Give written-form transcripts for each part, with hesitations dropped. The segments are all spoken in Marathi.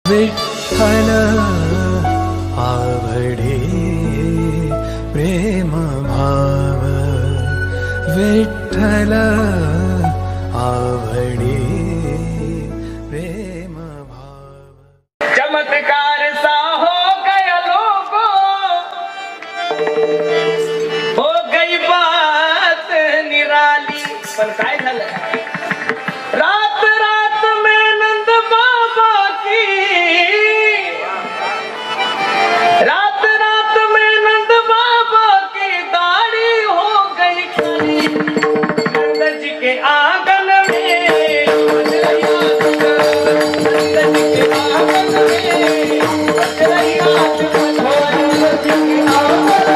विठ्ठल आवडे प्रेम भाव, विठ्ठल आवडे प्रेम भाव। चमत्कार सा हो गया लोगो, हो गई बात निराली। पण काय झालं, रात रात में नंद बाबा की, रात रात में नंद बाबा की दाढ़ी हो गई काली। नंद जी के आंगन में, नंद जी के आंगन में बज रही आठ बजोरी। नंद जी के आंगन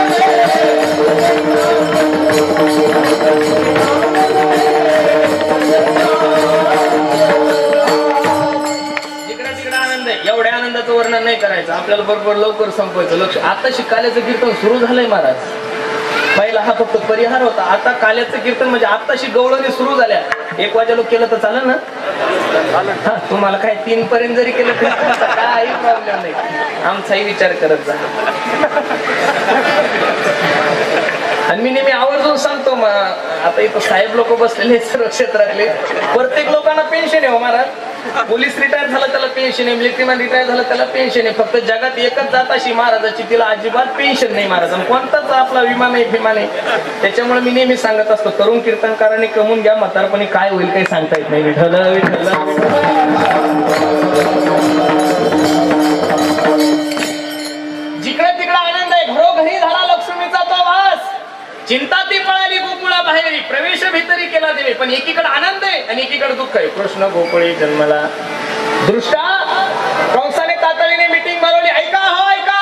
एवढ्या आनंदाचं वर्णन नाही करायचं आपल्याला, बरोबर लवकर संपवायचं लक्ष। आता काल्याचं कीर्तन सुरू झालंय महाराज, पहिला हा फक्त परिहार होता, आता काल्याचं कीर्तन म्हणजे आताशी गवळणी सुरू झाल्या। 1 वाजे लोक केलं तर चालेल ना? हा, तुम्हाला काय 3 पर्यंत जरी केलं तरी काही प्रॉब्लेम नाही, आमचाही विचार करत जा। आणि मी नेहमी आवर्जून सांगतो, आता इथं साहेब लोक बसलेले सर्व क्षेत्रातले, प्रत्येक लोकांना पेन्शन आहे हो महाराज। पोलीस रिटायर झाला त्याला पेन्शन आहे, मिलिटरीमॅन रिटायर झाला त्याला पेन्शन आहे, फक्त जगात एकच जात अशी महाराजाची, तिला अजिबात पेन्शन नाही महाराज। कोणताच आपला विमान आहे फिमान आहे, त्याच्यामुळे मी नेहमी सांगत असतो, तरुण कीर्तनकारांनी कमवून घ्या, म्हातारपणी काय होईल काही सांगता येत नाही। विठ्ठल विठ्ठल जिकडे तिकडे आनंद आहे, घरोघरी झाला लक्ष्मीचा तो वास। चिंता ती पळाली गोकुळा बाहेरी, प्रवेश भितरी केला देवे। पण एकीकडे आनंद आहे आणि एकीकडे दुःख आहे। कृष्ण गोकुळी जन्मला दृष्टा, कंसाने तातडीने मीटिंग बोलावली, ऐका हो ऐका,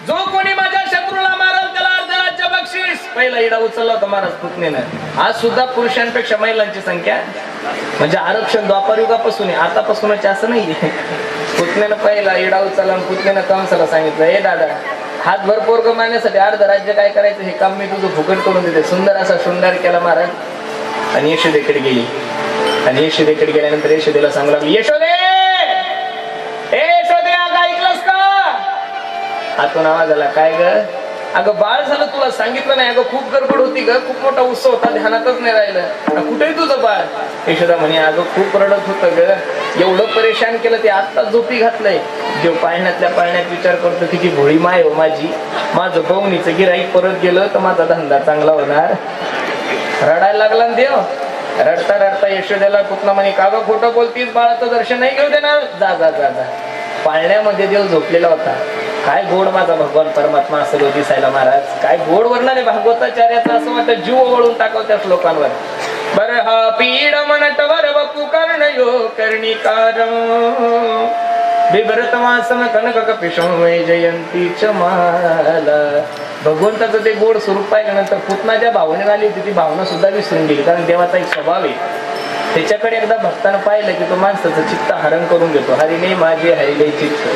जो कोणी माझ्या शत्रूला मारल त्याला अर्ध राज्य बक्षीस। पहिला इडा उचलला होता महाराज पुतनेनं। आज सुद्धा पुरुषांपेक्षा महिलांची संख्या, म्हणजे आरक्षण द्वापार युगापासून आहे, आतापासूनच असं नाहीये। पुतनेनं पहिला इडा उचलला आणि पुतनेनं कंसाला सांगितलं, हे दादा, हातभर पोरग मारण्यासाठी अर्ध राज्य काय करायचं हे काम मी तुझं फुकट करून देते। सुंदर असा शृंगार केला महाराज आणि यशोदेकडे गेली। आणि यशोदेकडे गेल्यानंतर यशोदेला सांगू लागली, यशोदे ए यशोदे, अगं ऐकलंस का? हातून आवाज आला, काय ग? अगं बाळ झालं, तुला सांगितलं नाही? अगं खूप गडबड होती ग, खूप मोठा उत्सव होता, ध्यानातच नाही राहिलं। कुठेही तुझं बाळ? यशोदा म्हणे, अगं खूप रडत होतं ग, एवढं परेशान केलं ते, आत्ता झोपी घातलंय। देव पाळण्यातल्या पाळण्यात विचार करतो, तिची भोळी माय हो माझी, माझं बवणीचं गिराईक परत गेलं तर माझा धंदा चांगला होणार। रडायला लागला ना देव। रडता रडता यशोदेला पुतना म्हणे, का ग खोटं बोलतीस, बाळाचं दर्शन नाही घेऊ देणार? जा जा जा जा। पाळण्यामध्ये देव झोपलेला होता। काय गोड माझा भगवान परमात्मा असं दिसायला महाराज, काय गोड वर्णन आहे भागवताचार्याचं, असं वाटतं जीव ओवाळून टाकाव त्या श्लोकांवर। बर हा पीड म्हणत वर वपु कर्ण यो कर्णिकार, बिभ्रतवासम कनक कपिशं जयंती माला। भगवंताचं ते गोड स्वरूप पाहिल्यानंतर पुतना ज्या भावनेने आली होती ती भावना सुद्धा विसरून गेली, कारण देवाचा एक स्वभाव आहे, त्याच्याकडे एकदा भक्तानं पाहिलं की तो माणसाचं चित्त हरण करून घेतो। हरिने माझे हरिले चित्त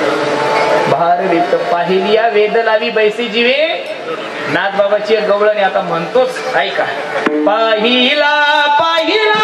भारवित पाहिलिया वेद लावी बैसे जीवे। नाथबाबाची एक गवळणी आता म्हणतोच, ऐका, पाहिला पाहिला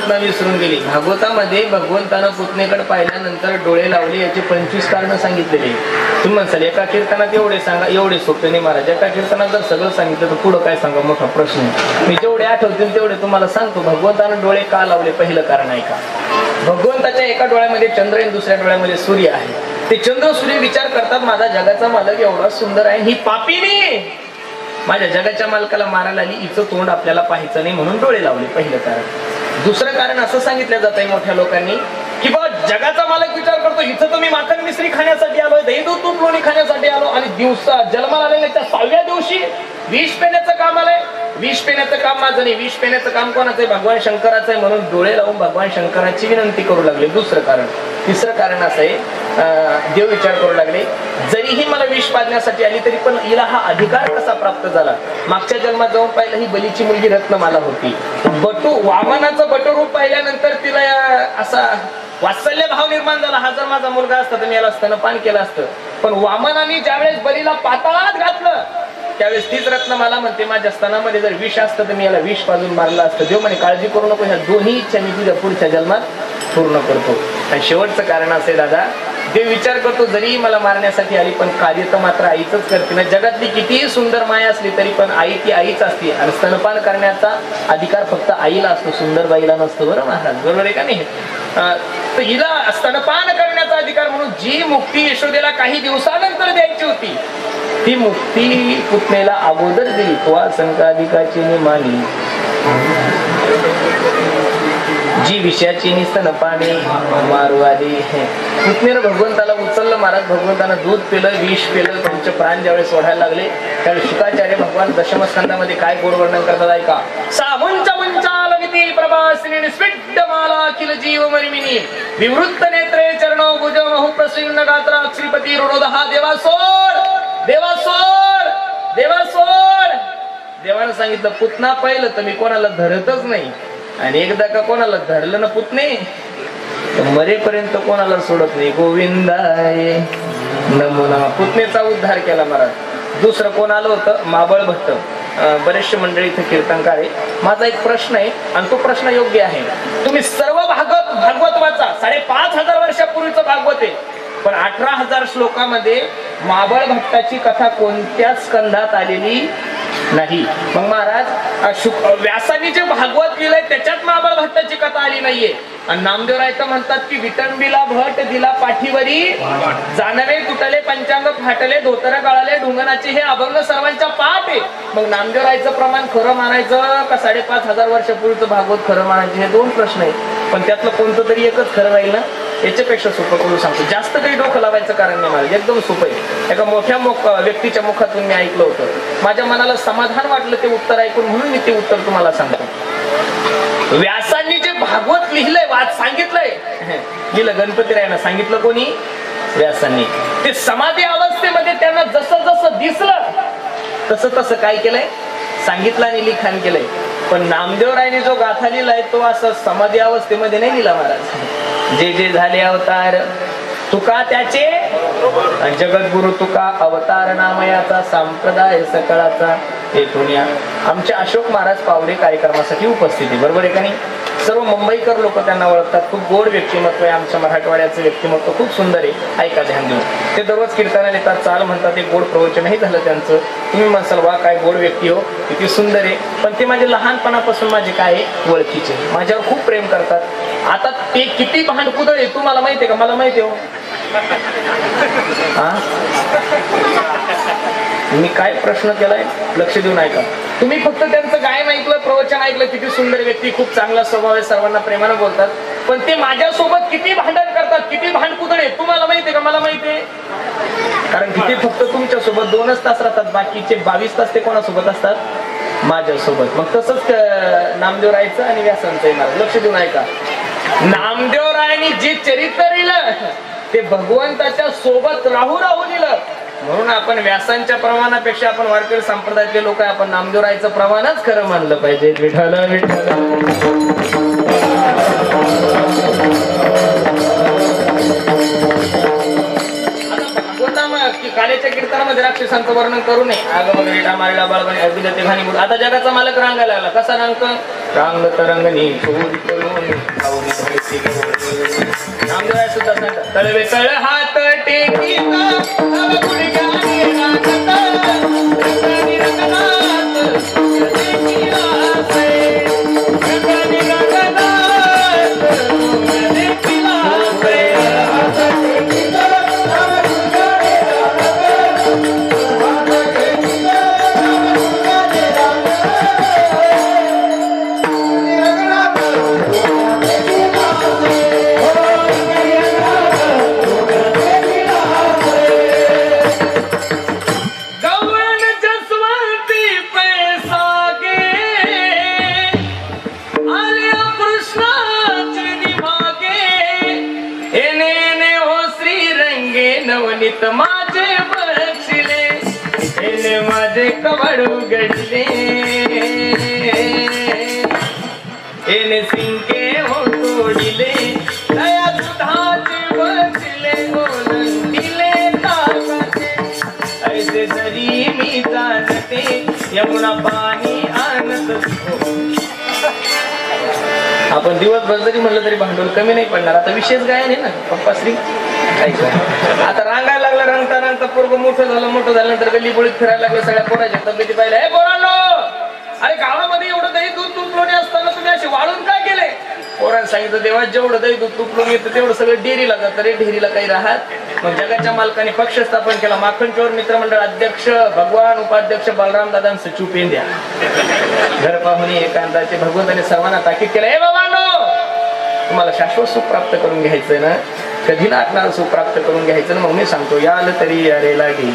पुतना विसरून गेली. भागवतामध्ये भगवंतानं पुतनेकडे पाहिल्यानंतर डोळे लावले याची 25 कारणं सांगितलेली. तुम्ही म्हणसाल एका कीर्तनात एवढे सांगा, एवढे सोपे नाही महाराज. एका कीर्तनात जर सगळं सांगितलं तर पुढं काय सांगा, मोठा प्रश्न. मी जेवढे आठवतील तेवढे तुम्हाला सांगतो. भगवंतानं डोळे का लावले पहिलं कारण आहे का? भगवंताच्या एका डोळ्यामध्ये चंद्र आणि दुसऱ्या डोळ्यामध्ये सूर्य आहे. ते चंद्र सूर्य विचार करतात माझा जगाचा मालक एवढा सुंदर आहे, ही पापीनी माझ्या जगाच्या मालकाला मारायला आली, हिचं तोंड आपल्याला पाहायचं नाही म्हणून डोळे लावले, पहिलं कारण. दुसरं कारण असं सांगितलं जात आहे मोठ्या लोकांनी की बा जगाचा मालक विचार करतो हिचं तर मी माखन मिश्री खाण्यासाठी आलोय, दही दूध तूप लोणी खाण्यासाठी आलो, आणि दिवसा जन्माला आलेल्या त्या 6व्या दिवशी विष पेण्याचं काम आलंय. विष पेण्याचं काम माझं नाही, विष पेण्याचं काम कोणाचं आहे? भगवान शंकराचं आहे. म्हणून डोळे लावून भगवान शंकराची विनंती करू लागले. दुसरं कारण. तिसरं कारण असं आहे, देव विचार करू लागले जरीही मला विष पाजण्यासाठी आली तरी पण हिला हा अधिकार कसा प्राप्त झाला? मागच्या जन्मात जाऊन पाहिलं ही बलीची मुलगी रत्नमाला होती. वामनाचं बटरूप पाहिल्यानंतर तिला असा वात्सल्य भाव निर्माण झाला. हा जर माझा मुलगा असता तर मी याला स्तनपान केलं असतं. पण वामनाने ज्यावेळेस बलीला पाताळात घातलं त्यावेळेस तीच रत्नमाला म्हणते माझ्या स्तनामध्ये जर विष असतं तर मी याला विष पाजून मारलं असतं. देव म्हणे काळजी करू नको, ह्या दोन्ही इच्छा मी तुझ्या पुढच्या जन्मात पूर्ण करतो. आणि शेवटचं कारण असे दादा, देव विचार करतो जरी मला मारण्यासाठी आली पण कार्य तर मात्र आईच करते ना. जगातली कितीही सुंदर माया असली तरी पण आई ती आईच असते. आणि स्तनपान करण्याचा अधिकार फक्त आईला असतो, सुंदर बाईला नसतो. बरं महाराज, बरोबर आहे का नाही? तर हिला स्तनपान करण्याचा अधिकार म्हणून जी मुक्ती यशोदेला काही दिवसानंतर द्यायची होती ती मुक्ती पुतनेला अगोदर दिली. तो संकाधिकाची निमानी जी विषयाची स्तनपाने मारू आली. पुतनेनं भगवंताला उचललं महाराज. भगवंतानं दूध पिलं, विष पिलं, त्यांचे प्राण ज्यावेळेस सोडायला लागले त्यावेळेस शुकाचार्य भगवान दशमस्कंदामध्ये काय गोड वर्णन करतात ऐका. सामुंच मुंचालमिती प्रभासिनी निस्विड्डमाला अखिल जीव मरिमिनी विवृत्त नेत्रे चरणो भुजमहु प्रसन्न गात्रा श्रीपती रुरोदहा देवा सोड, देवा सोड, देवा सोड. देवानं सांगितलं पुतना पाहिलं तर मी कोणाला धरतच नाही, आणि एकदा का कोणाला धरलं ना पुतणे तर मरेपर्यंत कोणाला सोडत नाही. गोविंदाय नमुना. पुतनेचा उद्धार केला महाराज. दुसरं कोण आलं होतं? माबळ भट्ट. बरेचसे मंडळी इथे कीर्तनकार आहे. माझा एक प्रश्न आहे आणि तो प्रश्न योग्य आहे. तुम्ही सर्व भागवत वाचा. 5,500 वर्षापूर्वीचं भागवत आहे, पण 18,000 श्लोकामध्ये माबळ भट्टाची कथा कोणत्याच स्कंधात आलेली नाही. मग महाराज व्यासानी जे भागवत लिहिलंय त्याच्यात माबळ भट्टाची कथा आली नाहीये. आणि नामदेवराय तर म्हणतात की विटंबीला भट दिला पाठीवरी, जानवे तुटले पंचांग फाटले, धोतर गळाले ढुंगणाचे हे अभंग सर्वांच्या पाठ आहे. मग नामदेवरायचं प्रमाण खरं मानायचं का 5,500 वर्षापूर्वीचं भागवत खरं मानायचं, हे दोन प्रश्न आहेत. पण त्यातलं कोणतं तरी एकच खरं राहील ना. याच्यापेक्षा सोपं करून सांगतो, जास्त काही डोकं लावायचं कारण नाही मला, एकदम सोपं आहे. एका मोठ्या व्यक्तीच्या मुखातून मी ऐकलं होतं, माझ्या मनाला समाधान वाटलं ते उत्तर ऐकून, म्हणून मी ते उत्तर तुम्हाला सांगतो. व्यासांनी जे भागवत लिहिलंय, सांगितलंय, लिहिलं गणपतीरायांना, सांगितलं कोणी? व्यासांनी. ते समाधी अवस्थेमध्ये त्यांना जसं जसं दिसलं तसं तसं काय केलंय? सांगितलं आणि लिखाण केलंय. पण नामदेवरायने जो गाथा लिहिलाय तो असं समाधी अवस्थेमध्ये नाही लिहिला महाराज. जे जे झाले अवतार तुका त्याचे, जगद्गुरु तुका अवतार नामयाचा संप्रदाय सकळाचा. येथून या आमचे अशोक महाराज पावडे कार्यक्रमासाठी उपस्थित आहे, बरोबर आहे का नाही? सर्व मुंबईकर लोक त्यांना ओळखतात. खूप गोड व्यक्तिमत्व आहे आमच्या मराठवाड्याचं व्यक्तिमत्व, खूप सुंदर आहे. ऐका ध्यान देऊन. ते दररोज कीर्तनाला येतात, चाल म्हणतात, एक गोड प्रवचनही झालं त्यांचं. तुम्ही म्हणसाल वा काय गोड व्यक्ती हो, किती सुंदर आहे. पण ते माझे लहानपणापासून माझे काय ओळखीचे, माझ्यावर खूप प्रेम करतात. आता ते किती भांडकुदळ आहे तुम्हाला माहिती आहे का? मला माहिती आहे हो. मी काय प्रश्न केलाय लक्ष देऊन ऐका. तुम्ही फक्त त्यांचं गायन ऐकलं, प्रवचन ऐकलं, किती सुंदर व्यक्ती, खूप चांगला स्वभाव आहे, सर्वांना प्रेमानं बोलतात. पण ते माझ्यासोबत किती भांडण करतात, किती भांडकुदळ आहे तुम्हाला माहितीये का? मला माहितीये. कारण किती फक्त तुमच्या सोबत 2च तास राहतात, बाकीचे 22 तास ते कोणासोबत असतात? माझ्यासोबत. मग तसंच नामदेवरायचं आणि व्यासांचं येणार. लक्ष देऊन ऐका. नामदेवरायांनी जे चरित्र लिहिलं ते भगवंताच्या सोबत राहू राहू लिहिलं. म्हणून आपण व्यासांच्या प्रमाणापेक्षा आपण वारकरी संप्रदायातले लोक आहे, आपण नामदेवरायचं प्रमाणच खरं मानलं पाहिजे. विठ्ठल विठ्ठल. की काल्याच्या कीर्तनामध्ये राक्षसांचं वर्णन करू नये. आगम रीटा मारला बाळगणे अभिदते घाणी. आता जगाचा मालक रांगायला लागला. कसा रांगतो? रांग तरंगणी चोरी करून आवडी धडकी करून नामदेव सुद्धा सांगतात तळवे तळ हात टेकीता तव गुडघ्याने राखता रंगानी रंगनाथ देखी आसे रंगानी रंगनाथ देखी आसे हात टेकीता तव गुडघ्याने नवनीत माझे बक्षिले एने माझे कवड उघडले एने सिंके हो तोडिले दया दुधाचे बक्षिले ओलंडिले ताकाचे ऐसे जरी मी जाणते यमुना पाणी आणत आपण दिवसभर जरी म्हणलं तरी भांडवल कमी नाही पडणार आता विशेष गायन आहे ना पप्पा श्री आता रांगायला लागला रंगता रंगता पोरग मोठं झालं नंतर गल्ली बोळीत फिरायला लागलं सगळ्या पोराच्या तब्येती पाहिल्या हे पोरांनो अरे गावामध्ये एवढं दही दूध तुपलोणी असताना तुम्ही असे वाळून काय केले पोरांनी सांगितलं देवा जेवढं दही दूध तुपलोणी येतं तेवढं सगळं डेअरीला जातं रे डेअरीला काही राहत मग जगाच्या मालकाने पक्ष स्थापन केला माखन चोर मित्रमंडळ अध्यक्ष भगवान उपाध्यक्ष बलराम दादा सचिव पेंद्या घर पाहुणे एकांताचे भगवंताने सर्वांना ताकीद केलं हे बाबांनो तुम्हाला शाश्वत सुख प्राप्त करून घ्यायचंय ना कधी लागणार सुख प्राप्त करून घ्यायचं ना मग मी सांगतो याल तरी अरे लागे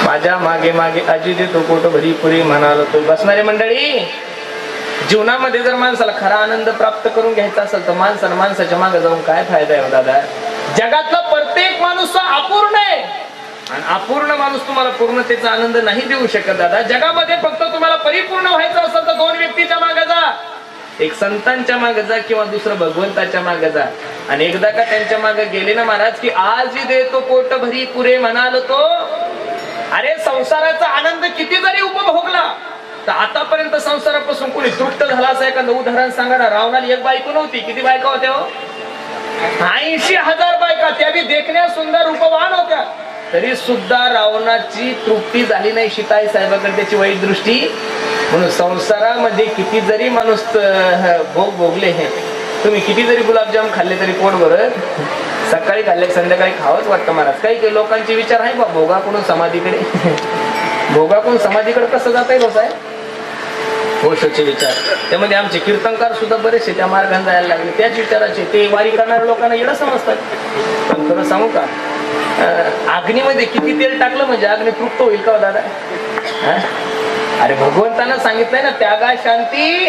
माझ्या मागे मागे आजी देतो पोट भरी पुरी म्हणाल तो बसणारे मंडळी जीवनामध्ये जर माणसाला खरा आनंद प्राप्त करून घ्यायचा असेल तर माणसानं माणसाच्या मागे जाऊन काय फायदा आहे दादा जगातला प्रत्येक माणूस अपूर्ण आहे आणि अपूर्ण माणूस तुम्हाला पूर्णतेचा आनंद नाही देऊ शकत दादा जगामध्ये फक्त तुम्हाला परिपूर्ण व्हायचं असेल तर दोन व्यक्तीच्या मागे जा एक संतांच्या मागे जा किंवा दुसरं भगवंताच्या मागे जा आणि एकदा का त्यांच्या मागे गेले ना महाराज की आजी देतो पोट भरी पुरे म्हणाल तो अरे संसाराचा आनंद किती जरी उपभोगला तर आतापर्यंत संसारापासून कोणी तृप्त झाला असं एखादं उदाहरण सांगा ना रावणाला एक बायको नव्हती किती बायका होत्या हो 80,000 बायका त्या बी देखण्या सुंदर रूपवान होत्या तरी सुद्धा रावणाची तृप्ती झाली नाही सीताई साहेबाकडे त्याची वाईट दृष्टी म्हणून संसारामध्ये किती जरी माणूस भोग भोगले हे तुम्ही किती जरी गुलाबजाम खाल्ले तरी पोट भरत सकाळी खाल्ले संध्याकाळी खावंच वाटतं महाराज काही काही लोकांचे विचार आहे बा भोगाकडून समाधीकडे भोगाकडून समाधीकडे कसं जाता येईल साहेब होशोचे विचार त्यामध्ये आमचे कीर्तनकार सुद्धा बरेचसे त्या मार्गाने जायला लागले त्याच विचाराचे ते वारी करणाऱ्या लोकांना येणं समजतात पण खरं सांगू का अग्नीमध्ये किती तेल टाकलं म्हणजे अग्नी तृप्त होईल का दादा अरे भगवंतानं सांगितलंय ना त्यागा शांती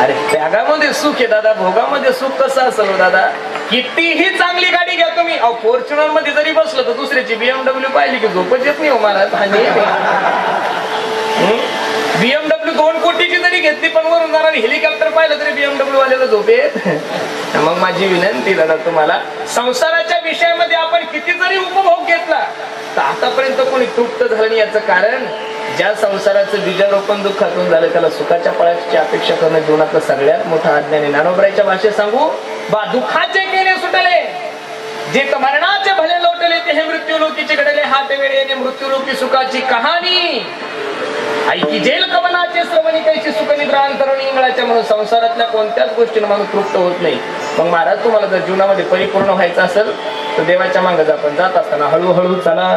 अरे त्यागामध्ये सुख आहे दादा भोगामध्ये सुख कसं असेल दादा कितीही चांगली गाडी घ्या तुम्ही फॉर्च्युनर मध्ये जरी बसलो तर दुसऱ्याची BMW पाहिली की झोपच येत नाही हो महाराज BMW 2 कोटीची जरी घेतली पण वरून जाणार हेलिकॉप्टर पाहिलं तरी BMW वाल्याला झोप येत मग माझी विनंती दादा तुम्हाला संसाराच्या विषयामध्ये आपण किती जरी उपभोग घेतला तर आतापर्यंत कोणी तृप्त झालं नाही याचं कारण ज्या संसाराचं बीजारोपण दुःखातून झालं त्याला सुखाच्या फळाची अपेक्षा करणं जीवनातलं सगळ्यात मोठं अज्ञान आहे ज्ञानोबराच्या भाषेत सांगू बा दुःखाचे केले सुटले जे मरणाचे भले लोटले ते हे मृत्यू लोकीचे घडले हात वेळेने मृत्यू लोकी सुखाची कहाणी ऐकी जेल कमनाचे श्रवणी कैची सुख निद्रा अंतरणी इंगळाच्या म्हणून संसारातल्या कोणत्याच गोष्टीने माणूस तृप्त होत नाही मग महाराज तुम्हाला जर जीवनामध्ये परिपूर्ण व्हायचं असेल तर देवाच्या मागे आपण जात असताना हळूहळू चला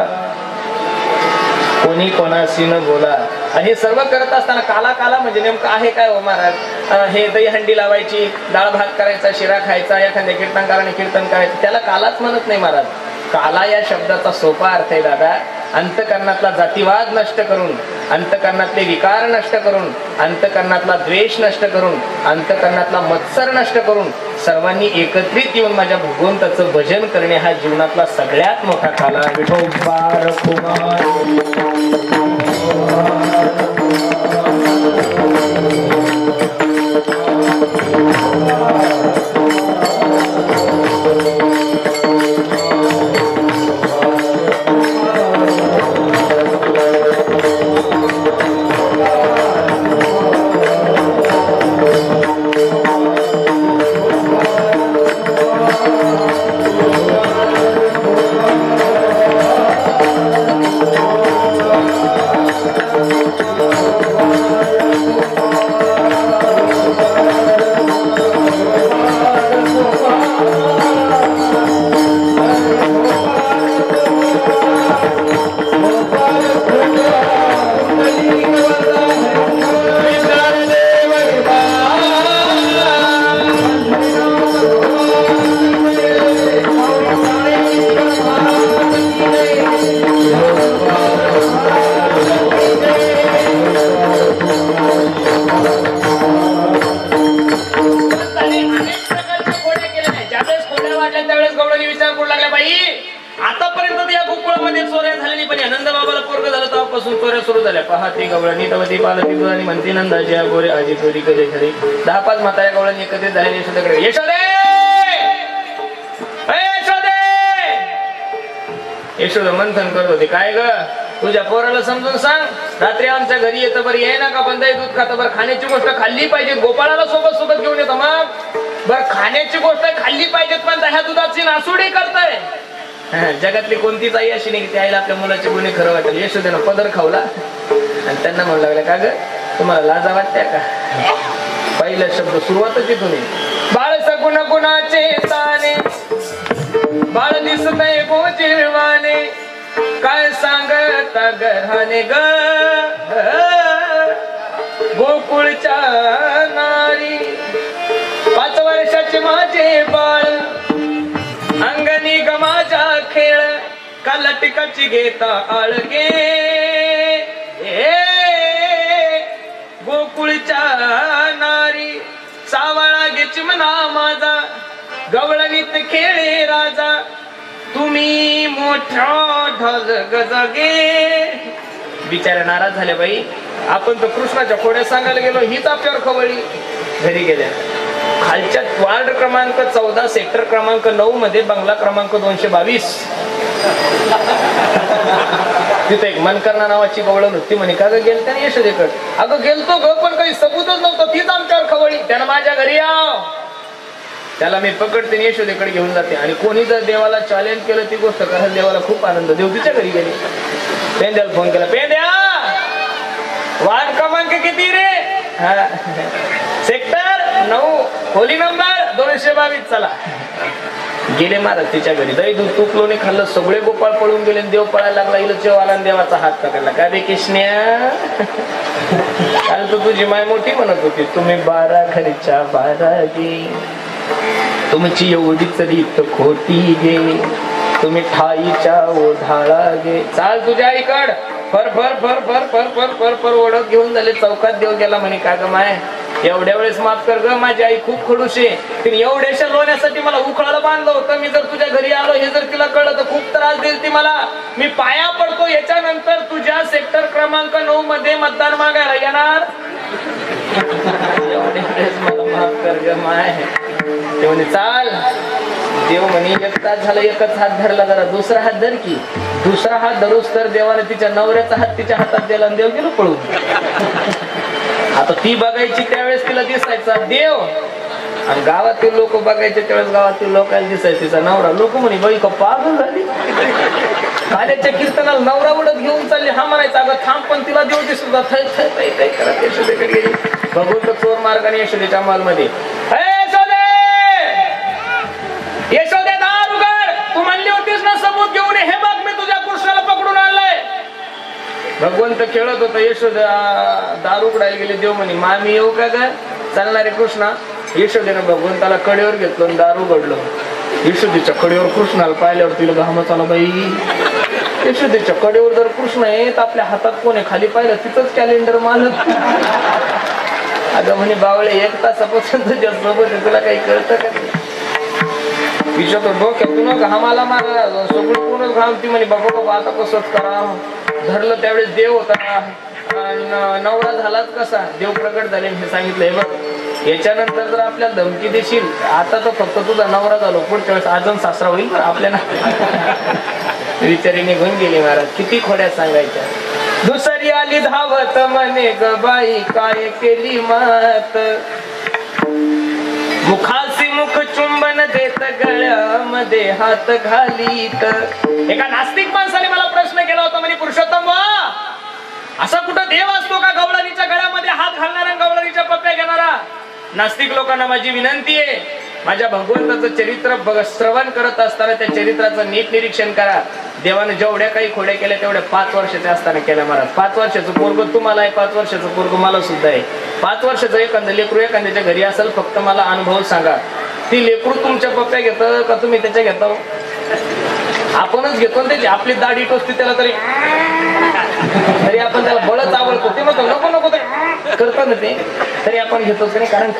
कोणी कोणाशी न बोला आणि हे सर्व करत असताना काला काला म्हणजे नेमकं आहे काय हो महाराज हे दही हंडी लावायची डाळ भात करायचा शिरा खायचा एखाद्या कीर्तनकाराने कीर्तन करायचं त्याला कालाच म्हणत नाही महाराज काला या शब्दाचा सोपा अर्थ आहे दादा अंतकरणातला जातीवाद नष्ट करून अंतकरणातले विकार नष्ट करून अंतकरणातला द्वेष नष्ट करून अंतकरणातला मत्सर नष्ट करून सर्वांनी एकत्रित येऊन माझ्या भगवंताचं भजन करणे हा जीवनातला सगळ्यात मोठा काला विठोबा रखुमार यशोद्या बाई आतापर्यंत या गोकुळामध्ये चोऱ्या झालेली पण नंद बाबाला पोरग झालं तेव्हापासून चोऱ्या सुरू झाल्या. पहाती गवळणी तवती पालती दुधानी म्हणती नंदाच्या गोरे आजी चोरी करे खरी 10-5 म्हाताऱ्या गवळणी एकत्रित झाले यशोद्याकडे. यशोदे यशोदा मंथन करत होते. काय ग तुझ्या पोराला समजून सांग रात्री आमच्या घरी येतं बरं ये ना का बंदाई दूध खातं बरं खाण्याची गोष्ट खाल्ली पाहिजे. गोपाळाला सोबत सोबत घेऊन येतं मग बरं खाण्याची गोष्ट खाल्ली पाहिजेत पण ह्या दुधाची नासुडी करताय. जगातली कोणतीच आई अशी नाही की त्या आईला आपल्या मुलाचे गुन्हे खरं वाटेल. यशोदेनं पदर खावला आणि त्यांना म्हणू लागला का ग तुम्हाला लाजा वाटत्या का. पहिला शब्द सुरुवातच तिथून बाळ सगुण गुणाचे ताने बाळ दिसतय गोजिरवाने काय सांगता घराने ग गोकुळच्या नारी 5 वर्षाचे माझे बाळ अंगणी गमाच्या खेळ काला टिकाची घेता आळगे गोकुळच्या नारी सावळा घे चिमणा माझा गवळणीत खेळे राजा तुम्ही मोठा ढल गजगे. बिचारा नाराज झाले बाई आपण तर कृष्णाच्या खोड्या सांगायला गेलो हीच आपल्यावर खवळली. घरी गेल्या खालच्या वार्ड क्रमांक 14 सेक्टर क्रमांक 9 मध्ये बंगला क्रमांक 222 तिथे एक मनकर्णा नावाची गवळण होती. म्हणे का ग गेलते ना यशोदेकडे. अगं गेलतो ग पण काही सबूतच नव्हतं तीच आमच्यावर खवळली. त्यानं माझ्या घरी याव त्याला मी पकडते यशोदेकडे घेऊन जाते. आणि कोणी जर देवाला चॅलेंज केलं ती गोष्ट करायला देवाला खूप आनंद. देव तिच्या घरी गेले. पेंद्याला फोन केला पेंद्या वार्ड क्रमांक किती रे. हा सेक्टर 9 खोली नंबर 222 चला. गेले महाराज तिच्या घरी. दही दूध तूप लोणी खाल्लं सगळे गोपाळ पळून गेले. देव पळायला लागला. इला जेवाला देवाचा हात पकडला. का रे कृष्ण्या काल तर तुझी माय मोठी म्हणत होती तुम्ही 12 घरच्या 12 गे तुमची एवढीच रीत खोटी गे तुम्ही ठाईच्या ओढाळा गे. चाल तुझ्या आईकड फर फर फर फर फर फर फर फर ओढत घेऊन झाले. चौकात देव गेला म्हणे का ग माय एवढ्या वेळेस माफ कर ग माझी आई खूप खडूस आहे. तिने एवढ्याशा लोण्यासाठी मला उखळाला बांधलं होतं. मी जर तुझ्या घरी आलो हे जर तिला कळलं तर खूप त्रास देईल ती मला. मी पाया पडतो याच्यानंतर तुझ्या सेक्टर क्रमांक 9 मध्ये मतदान मागायला येणार. एवढ्या वेळेस मला माफ कर ग माय. ते म्हणे चाल. देव म्हणे 1 तास झाला एकच हात धरला जरा दुसरा हात धर की. दुसरा हात धरूस तर देवाने तिच्या नवऱ्याचा हात तिच्या हातात दिला आणि देव गेलो पळून. आता ती बघायची त्यावेळेस तिला दिसायचा देव आणि गावातील लोक बघायचे त्यावेळेस गावातील लोकांना दिसायचे तिचा नवरा. लोक म्हणे बाई का पागल झाली. काल्याच्या कीर्तनाला नवरा उडत घेऊन चालली. हा म्हणायचा अगं थांब पण तिला देव दिसत होता. काय करत यशोदेकडे गेली. भगवंत चोर मार्गाने यशोदेच्या मालमध्ये यशोदे दार उघड. तू म्हणली होतीस ना सबूत घेऊन हे बघ मी तुझ्या कृष्णाला पकडून आणलंय. भगवंत खेळत होता. यशोदा दार उघडायला गेले. देव म्हणे मामी येऊ का ग चालणारे कृष्णा. यशोदेनं भगवंताला कडेवर घेतलं दार उघडलं. यशोदेच्या कडेवर कृष्णाला पाहिल्यावर तिला घामच आला बाई. यशोदेच्या कडेवर जर कृष्ण आहे तर आपल्या हातात कोण आहे खाली पाहिलं तिथंच कॅलेंडर मालत. अगं म्हणे बावळे 1 तासापासून तुझ्या सोबत तुला काही कळतं का. विचारतो डोक्यातून घामाला मारा सगळं घाम. ती म्हणे बाबा बाबा आता कसंच करा. धरलं त्यावेळेस देव होता. नवरा झालाच कसा. देव प्रकट झाले हे सांगितलंय बघ. याच्यानंतर जर आपल्याला धमकी देशील आता तर फक्त तुझा नवरा झालो पुढच्या वेळेस आजन सासरा होईल तर आपल्याला. विचारी निघून गेली महाराज. किती खोड्या सांगायच्या. दुसरी आली धावत म्हणे ग बाई काय केली मात मुखासी मुख चुंबन देत गळ्यामध्ये हात घालीत. एका नास्तिक माणसाने मला प्रश्न केला होता म्हणे पुरुषोत्तम असा कुठं देव असतो का गवळणीच्या गळ्यामध्ये हात घालणारा गवळणीच्या पप्प्या घेणारा. नास्तिक लोकांना माझी विनंती आहे माझ्या भगवंताचं चरित्र श्रवण करत असताना त्या चरित्राचं नीट निरीक्षण करा. देवाने जेवढ्या काही खोड्या केल्या तेवढ्या 5 वर्षाच्या असताना केल्या महाराज. 5 वर्षाचं पोरग तुम्हाला आहे 5 वर्षाचं पोरग मला सुद्धा आहे. 5 वर्षाचं एखादं लेकरू एखाद्याच्या घरी असेल फक्त मला अनुभव सांगा. ती लेकरू तुमच्या पप्प्या घेतं का तुम्ही त्याच्या घेतो. आपणच घेतो ना त्याची. आपली दाढी टोचते त्याला तरी आपण त्याला बळच आवडतो. ते म्हणतो नको नको ते करतो ना ते तरी आपण घेतोच नाही. कारण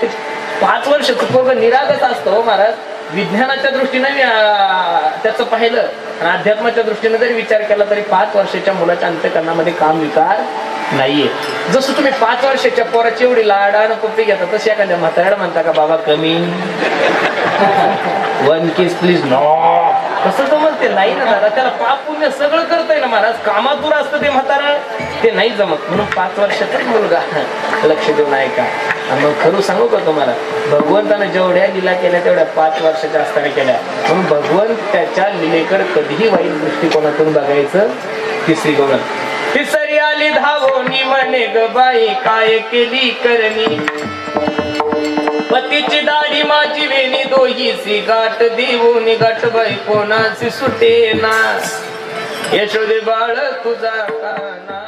5 वर्षाचं पोरग निरागस असतो महाराज. विज्ञानाच्या दृष्टीने त्याचं पाहिलं आणि अध्यात्माच्या दृष्टीने जरी विचार केला तरी 5 वर्षाच्या मुलाच्या अंतःकरणामध्ये काम विकार नाहीये. जसं तुम्ही 5 वर्षाच्या पोराची एवढी लाडानं पप्पी घेता तशी एखाद्या म्हाताऱ्याला म्हणता का बाबा कमी 1 किस प्लीज नो, कसं जमत ते नाही ना दादा. त्याला पाप पुण्य सगळं करतंय ना महाराज, कामात दूर असतं ते म्हातारा, ते नाही जमत. म्हणून 5 वर्षाचाच मुलगा लक्ष देऊन ऐका. मग खरं सांगू का तुम्हाला, भगवंतानं जेवढ्या लीला केल्या तेवढ्या 5 वर्षाच्या असताना केल्या. म्हणून भगवंत त्याच्या लीलेकडे कधीही वाईट दृष्टिकोनातून बघायचं. तिसरी गवळण, तिसरी आली धावोनी म्हणे ग बाई काय केली करणी, पतीची दाढी माझी वेणी दोहीची गाठ देऊन गाठ बाई कोणाची सुटे ना, यशोदे बाळ तुझा काना.